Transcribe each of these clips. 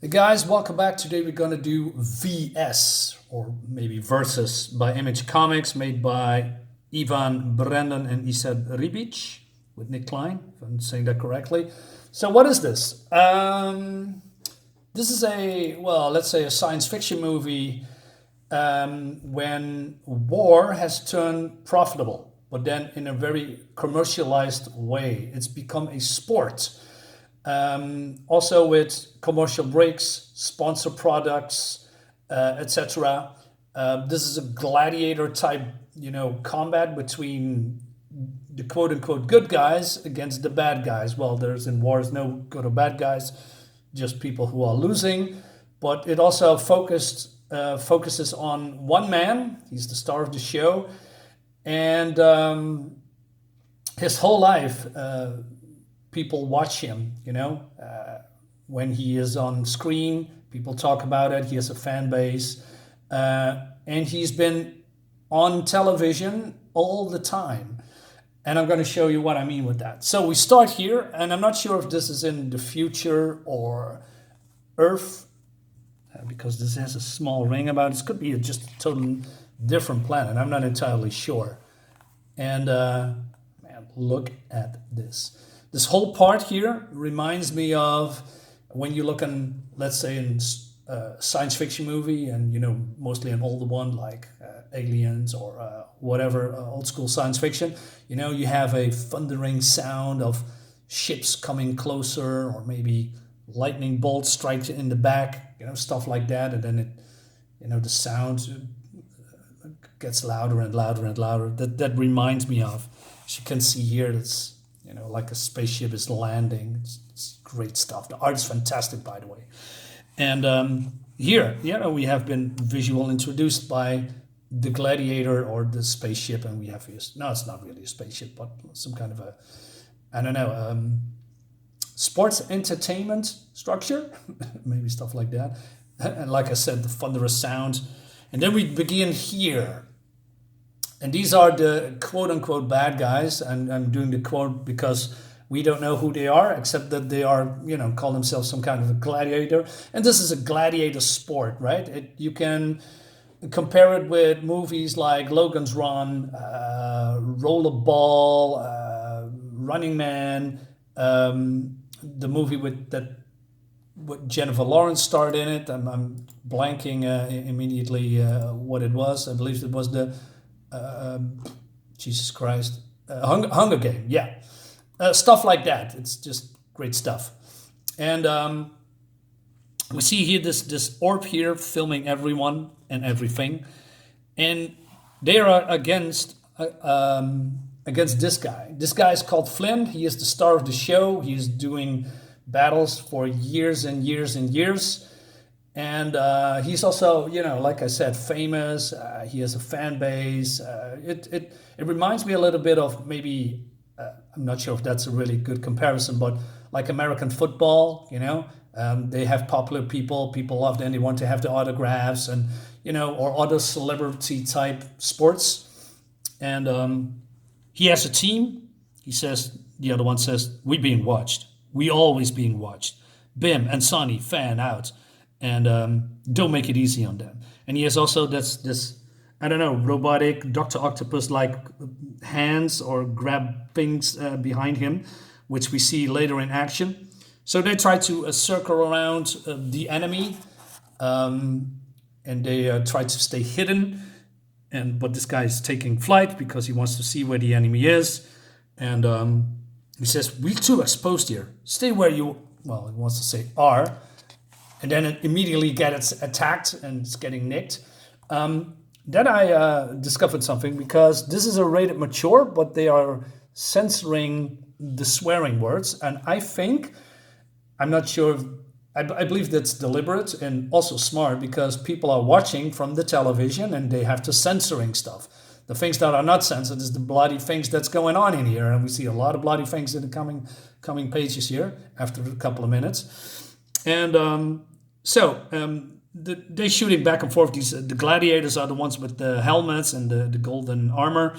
Hey guys, welcome back. Today we're going to do VS, or maybe Versus, by Image Comics, made by Ivan Brendan and Isad Ribic, with Nick Klein, if I'm saying that correctly. So what is this? This is let's say a science fiction movie when war has turned profitable, but then in a very commercialized way. It's become a sport, also with commercial breaks, sponsor products, etc. This is a gladiator type, combat between the quote unquote good guys against the bad guys. Well, there's in wars no good or bad guys, just people who are losing. But it also focuses on one man. He's the star of the show, and his whole life. People watch him, when he is on screen, people talk about it. He has a fan base, and he's been on television all the time. And I'm going to show you what I mean with that. So we start here, and I'm not sure if this is in the future or Earth, because this has a small ring about it. This could be just a totally different planet. I'm not entirely sure. And man, look at this. This whole part here reminds me of when you look in, let's say, in science fiction movie, and mostly an older one like Aliens or whatever, old school science fiction. You have a thundering sound of ships coming closer, or maybe lightning bolts strike in the back, stuff like that, and then the sound gets louder and louder and louder. That reminds me of. As you can see here, it's like a spaceship is landing. It's great stuff. The art is fantastic, by the way. And here, we have been visual introduced by the gladiator or the spaceship, and we have here. No, it's not really a spaceship, but some kind of sports entertainment structure, maybe stuff like that. And like I said, the thunderous sound. And then we begin here. And these are the quote-unquote bad guys, and I'm doing the quote because we don't know who they are, except that they are, call themselves some kind of a gladiator. And this is a gladiator sport, right? You can compare it with movies like Logan's Run, Rollerball, Running Man, the movie with Jennifer Lawrence starred in it. I'm blanking immediately what it was. I believe it was the Jesus Christ, Hunger Game, yeah, stuff like that. It's just great stuff. And we see here this orb here filming everyone and everything, and they are against this guy. This guy is called Flynn. He is the star of the show. He is doing battles for years and years and years. And he's also, like I said, famous. He has a fan base. It reminds me a little bit of maybe, I'm not sure if that's a really good comparison, but like American football, they have popular people. People love them. They want to have the autographs and, or other celebrity type sports. And he has a team. He says, the other one says, we being watched. We always being watched. Bim and Sonny, fan out. And don't make it easy on them. And he has also this robotic Dr. Octopus like hands or grab things behind him, which we see later in action. So they try to circle around the enemy, and they try to stay hidden. But this guy is taking flight because he wants to see where the enemy is. And he says, "We too exposed here. Stay where you," he wants to say are. And then it immediately gets attacked and it's getting nicked. Then I discovered something, because this is a rated mature, but they are censoring the swearing words. And I'm not sure, I believe that's deliberate and also smart, because people are watching from the television and they have to censoring stuff. The things that are not censored is the bloody things that's going on in here. And we see a lot of bloody things in the coming pages here after a couple of minutes. And they're shooting back and forth. The gladiators are the ones with the helmets and the golden armor,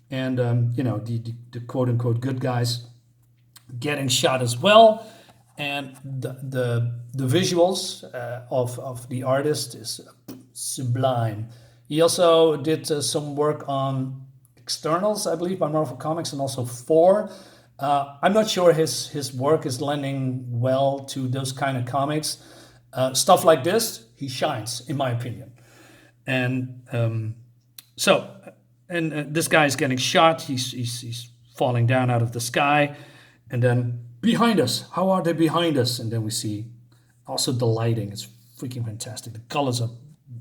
and the quote unquote good guys getting shot as well. and the visuals of the artist is sublime. He also did some work on externals, I believe, by Marvel Comics, and also 4. I'm not sure his work is lending well to those kind of comics. Stuff like this, he shines, in my opinion. And so, and this guy is getting shot. He's falling down out of the sky, and then behind us. How are they behind us? And then we see also the lighting. It's freaking fantastic. The colors are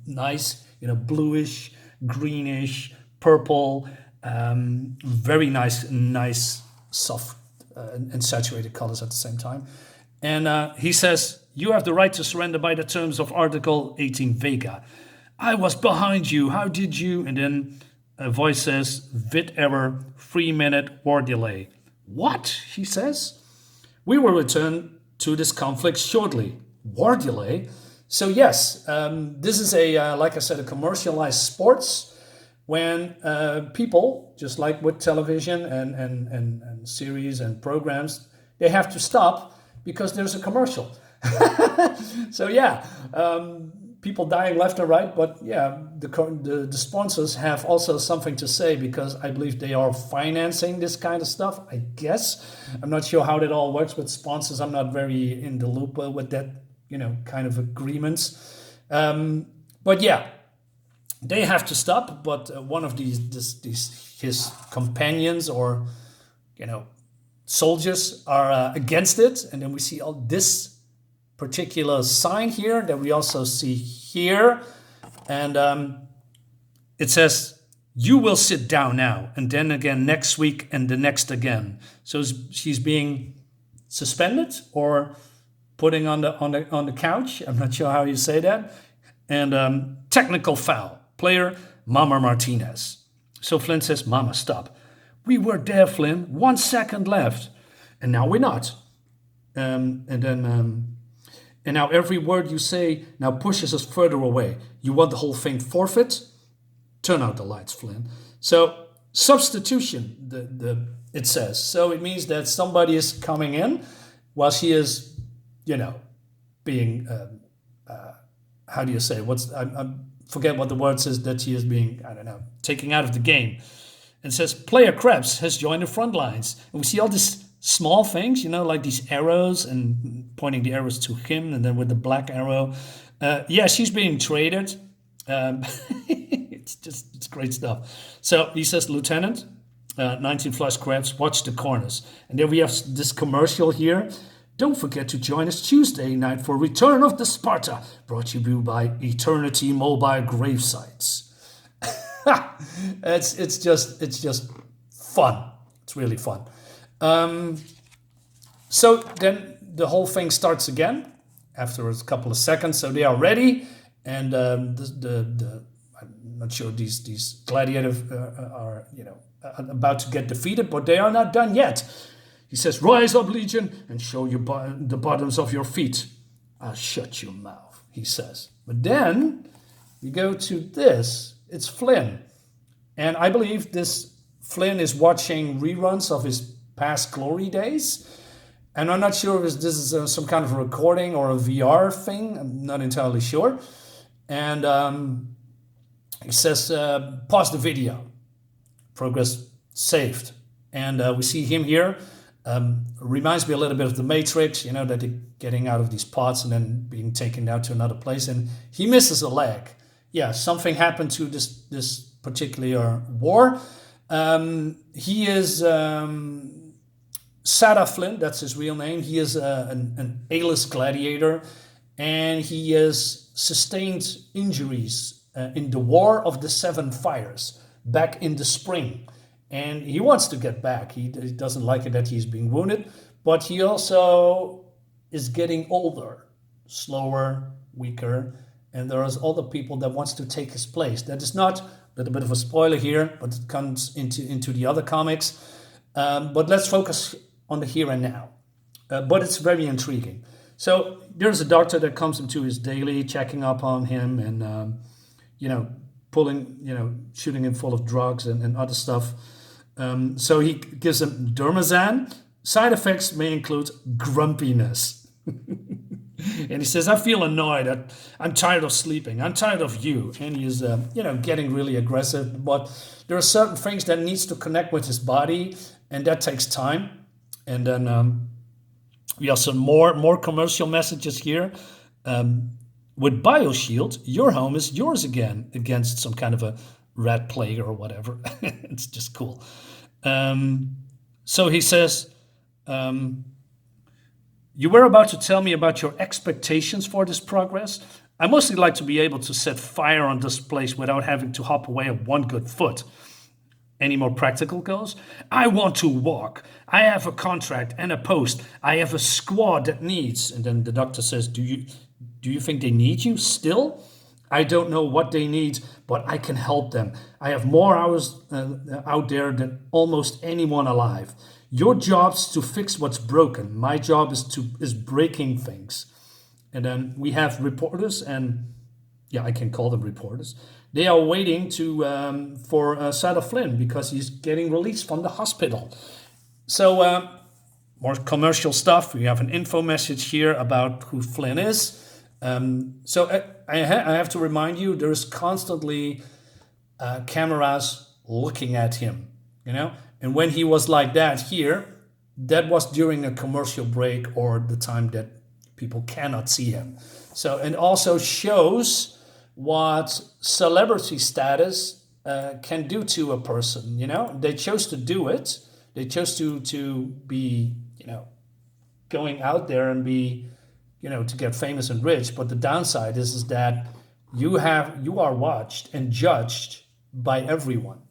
nice, bluish, greenish, purple. Very nice, soft and saturated colors at the same time. And he says, "You have the right to surrender by the terms of Article 18 Vega. I was behind you. How did you?" And then a voice says, "Vid error, 3-minute war delay." What? He says. "We will return to this conflict shortly." War delay? So yes, this is like I said, a commercialized sports when people, just like with television and series and programs, they have to stop because there's a commercial. So yeah, people dying left and right, but yeah, the sponsors have also something to say because I believe they are financing this kind of stuff, I guess. I'm not sure how that all works with sponsors. I'm not very in the loop with that, kind of agreements. But yeah, they have to stop, but one of his companions or, soldiers are against it. And then we see all this particular sign here that we also see here. And it says, "You will sit down now, and then again next week and the next again." So she's being suspended or putting on the couch. I'm not sure how you say that. And technical foul. Player, Mama Martinez. So Flynn says, "Mama, stop. We were there, Flynn. 1 second left. And now we're not." And now every word you say now pushes us further away. You want the whole thing forfeit? Turn out the lights, Flynn. So substitution, it says. So it means that somebody is coming in while she is, being, how do you say? I forget what the word says that she is being, I don't know, taken out of the game. And says, "Player Krebs has joined the front lines." And we see all these small things, like these arrows and pointing the arrows to him, and then with the black arrow. She's being traded. It's great stuff. So he says, "Lieutenant, 19 Flush Krebs, watch the corners." And then we have this commercial here. "Don't forget to join us Tuesday night for Return of the Sparta, brought to you by Eternity Mobile Gravesites." It's just fun. It's really fun. So then the whole thing starts again after a couple of seconds. So they are ready, and I'm not sure these gladiators are about to get defeated, but they are not done yet. He says, "Rise up, Legion, and show the bottoms of your feet." "I'll shut your mouth," he says. But then we go to this. It's Flynn. And I believe this Flynn is watching reruns of his past glory days. And I'm not sure if this is some kind of a recording or a VR thing. I'm not entirely sure. And he says, "Pause the video. Progress saved." And we see him here. Reminds me a little bit of the Matrix, that they're getting out of these pods and then being taken down to another place. And he misses a leg. Yeah, something happened to this particular war. He is Sada Flynn, that's his real name. He is an A-list gladiator, and he has sustained injuries in the War of the Seven Fires back in the spring. And he wants to get back. He doesn't like it that he's being wounded, but he also is getting older, slower, weaker, and there is other people that wants to take his place. That is not, a little bit of a spoiler here, but it comes into the other comics. But let's focus on the here and now. But it's very intriguing. So there's a doctor that comes into his daily, checking up on him and, shooting him full of drugs and other stuff. So he gives him Dermazan. Side effects may include grumpiness. And he says, I feel annoyed. I'm tired of sleeping. I'm tired of you. And he's, getting really aggressive. But there are certain things that needs to connect with his body, and that takes time. And then we have some more commercial messages here. With BioShield, your home is yours again against some kind of a rat plague or whatever. It's just cool. So he says, you were about to tell me about your expectations for this progress. I mostly like to be able to set fire on this place without having to hop away on one good foot. Any more practical goals? I want to walk. I have a contract and a post. I have a squad that needs. And then the doctor says, do you think they need you still? I don't know what they need, but I can help them. I have more hours out there than almost anyone alive. Your job's to fix what's broken. My job is breaking things. And then we have reporters, and yeah, I can call them reporters. They are waiting for Sarah Flynn because he's getting released from the hospital. So more commercial stuff. We have an info message here about who Flynn is. So I have to remind you, there's constantly cameras looking at him, And when he was like that here, that was during a commercial break or the time that people cannot see him. So, and also shows what celebrity status can do to a person, They chose to do it. They chose to be, going out there and be, to get famous and rich. But the downside is that you are watched and judged by everyone,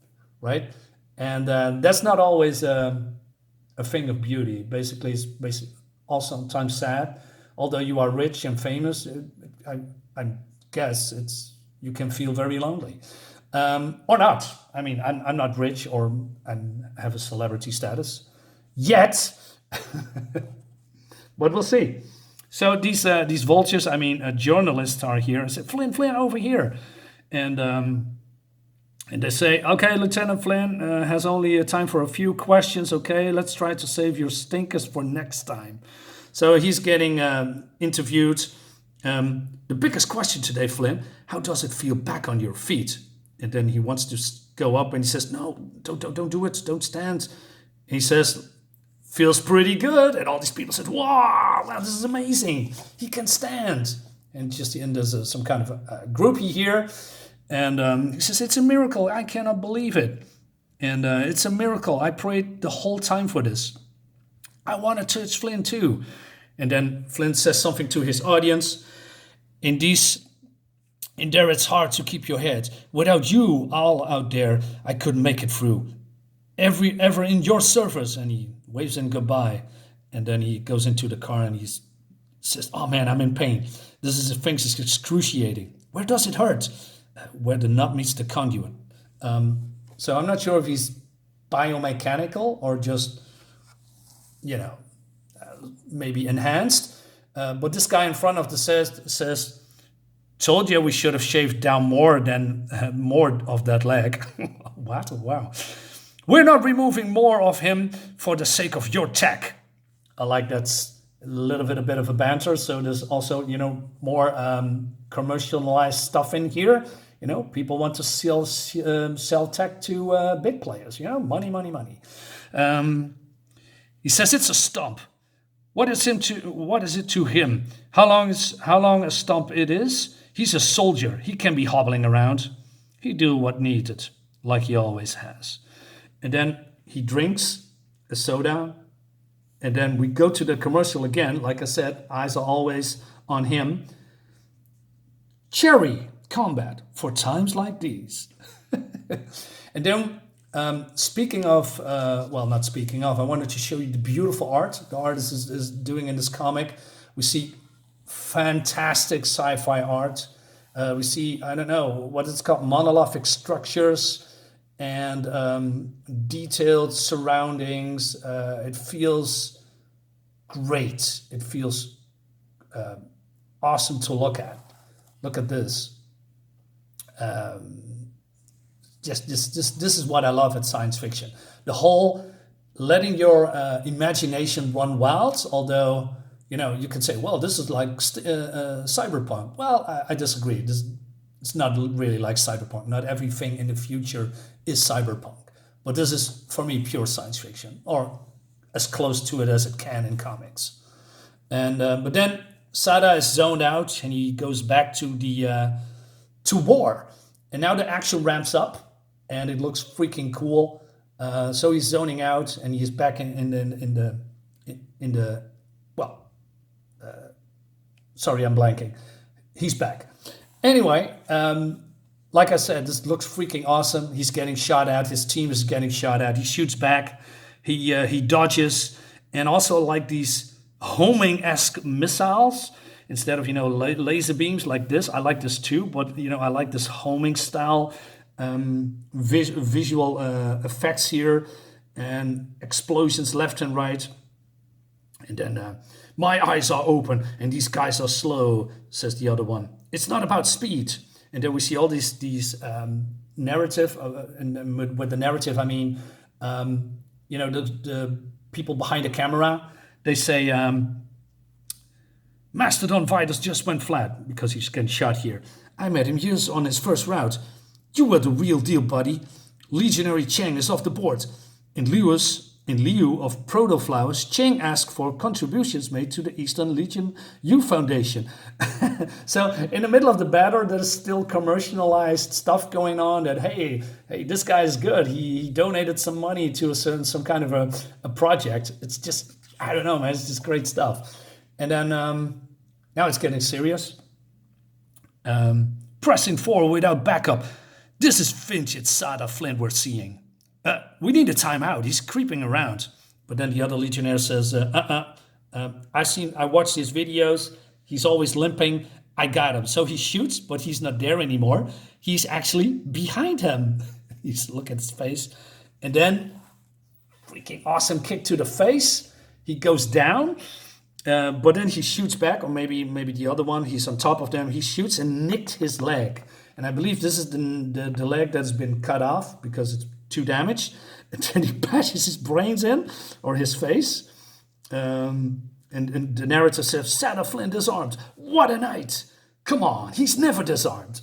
right? And that's not always a thing of beauty. Basically, it's also sometimes sad. Although you are rich and famous, I guess you can feel very lonely, or not. I mean, I'm not rich or I have a celebrity status yet, but we'll see. So these vultures, journalists are here. I said, Flynn, over here, and they say, okay, Lieutenant Flynn has only time for a few questions. Okay, let's try to save your stinkers for next time. So he's getting interviewed. The biggest question today, Flynn, how does it feel back on your feet? And then he wants to go up and he says, no, don't do it. Don't stand. He says, feels pretty good. And all these people said, wow, this is amazing. He can stand. And there's some kind of a groupie here. And he says, it's a miracle. I cannot believe it. And it's a miracle. I prayed the whole time for this. I want to touch Flynn too. And then Flynn says something to his audience. In there it's hard to keep your head. Without you all out there, I couldn't make it through. Ever in your service. And he waves them goodbye. And then he goes into the car and he says, oh man, I'm in pain. This is excruciating. Where does it hurt? Where the nut meets the conduit. So I'm not sure if he's biomechanical or just, maybe enhanced. But this guy in front of the says, told you we should have shaved down more of that leg. What? Wow. We're not removing more of him for the sake of your tech. I like that's a bit of a banter. So there's also, more commercialized stuff in here. People want to sell tech to big players. Money, money, money. He says it's a stump. What is it to him? How long a stump it is? He's a soldier. He can be hobbling around. He do what needed, like he always has. And then he drinks a soda. And then we go to the commercial again. Like I said, eyes are always on him. Cherry combat for times like these. And then speaking of, I wanted to show you the beautiful art the artist is doing in this comic. We see fantastic sci-fi art. We see, I don't know, what it's called, monolithic structures and detailed surroundings. It feels great. It feels awesome to look at. Look at this. This is what I love at science fiction. The whole letting your imagination run wild, although You can say, well, this is like cyberpunk. Well, I disagree. It's not really like cyberpunk. Not everything in the future is cyberpunk. But this is, for me, pure science fiction, or as close to it as it can in comics. And but then Sada is zoned out, and he goes back to war. And now the action ramps up, and it looks freaking cool. So he's zoning out, and he's back in the well. Sorry, I'm blanking. He's back. Anyway, like I said, this looks freaking awesome. He's getting shot at. His team is getting shot at. He shoots back. He dodges, and also like these homing-esque missiles instead of laser beams like this. I like this too, but I like this homing style visual effects here, and explosions left and right. And then my eyes are open and these guys are slow, says the other one. It's not about speed. And then we see all these narrative, and with the narrative I mean, the people behind the camera. They say, Mastodon Vitals just went flat because he's getting shot here. I met him years on his first route. You were the real deal, buddy. Legionary Cheng is off the board. In lieu of proto-flowers, Cheng asked for contributions made to the Eastern Legion U Foundation. So in the middle of the battle, there's still commercialized stuff going on that, hey, this guy is good. He donated some money to some kind of a project. It's just, I don't know, man. It's just great stuff. And then now it's getting serious. Pressing forward without backup. This is Finch at Sada Flint we're seeing. We need a timeout. He's creeping around. But then the other Legionnaire says, I watched his videos. He's always limping. I got him. So he shoots, but he's not there anymore. He's actually behind him. Look at his face. And then, freaking awesome kick to the face. He goes down, but then he shoots back, or maybe the other one. He's on top of them. He shoots and nicked his leg. And I believe this is the leg that's been cut off because it's too damaged. And then he bashes his brains in, or his face. And the narrator says, Sada Flynn disarmed. What a night. Come on, he's never disarmed.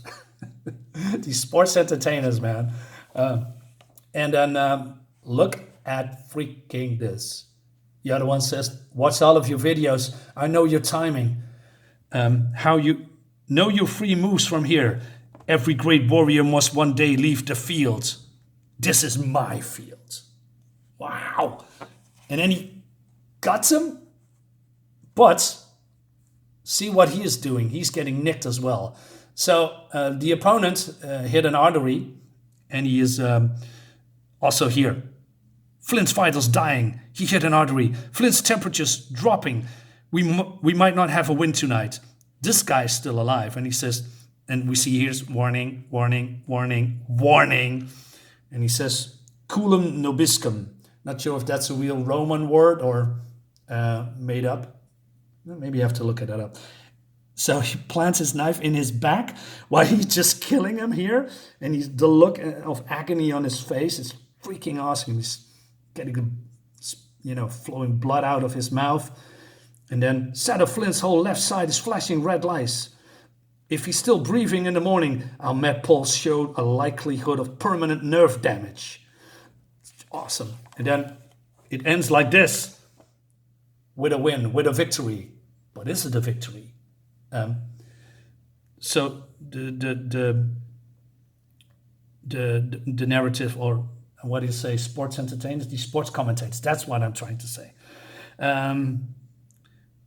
These sports entertainers, man. And then look at freaking this. The other one says, watch all of your videos. I know your timing. How you know your free moves from here. Every great warrior must one day leave the field. This is my field. Wow. And then he cuts him. But see what he is doing. He's getting nicked as well. So the opponent hit an artery. And he is also here. Flint's vitals dying. He hit an artery. Flint's temperature's dropping. We might not have a win tonight. This guy's still alive. And he says, and we see here's warning, warning, warning, warning. And he says, culum nobiscum. Not sure if that's a real Roman word or made up. Maybe you have to look it up. So he plants his knife in his back while he's just killing him here. And the look of agony on his face is freaking awesome. He's getting, flowing blood out of his mouth. And then Sada Flint's whole left side is flashing red lights. If he's still breathing in the morning, our med pulse showed a likelihood of permanent nerve damage. Awesome. And then it ends like this. With a win, with a victory. But is it a victory? So the narrative, or what do you say, sports entertainers, the sports commentators, that's what I'm trying to say.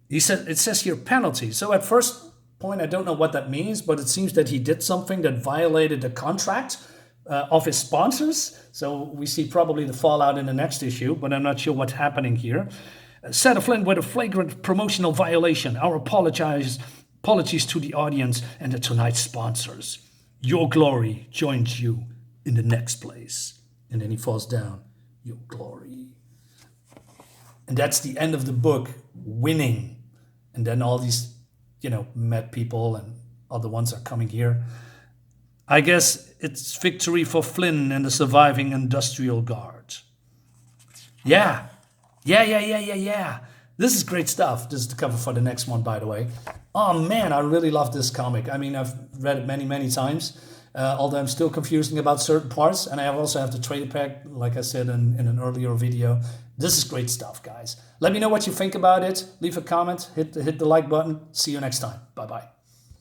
He said, it says here penalty. So at first point, I don't know what that means, but it seems that he did something that violated the contract of his sponsors. So we see probably the fallout in the next issue, but I'm not sure what's happening here. Sada Flint with a flagrant promotional violation. Our apologies to the audience and the tonight's sponsors. Your glory joins you in the next place. And then he falls down. Your glory. And that's the end of the book. Winning. And then all these, Met people and other ones are coming here. I guess it's victory for Flynn and the surviving industrial guard. Yeah. This is great stuff. This is the cover for the next one, by the way. Oh man, I really love this comic. I mean, I've read it many, many times. Although I'm still confusing about certain parts, and I also have the trade pack, like I said in an earlier video. This is great stuff, guys. Let me know what you think about it. Leave a comment, hit the like button. See you next time. Bye-bye.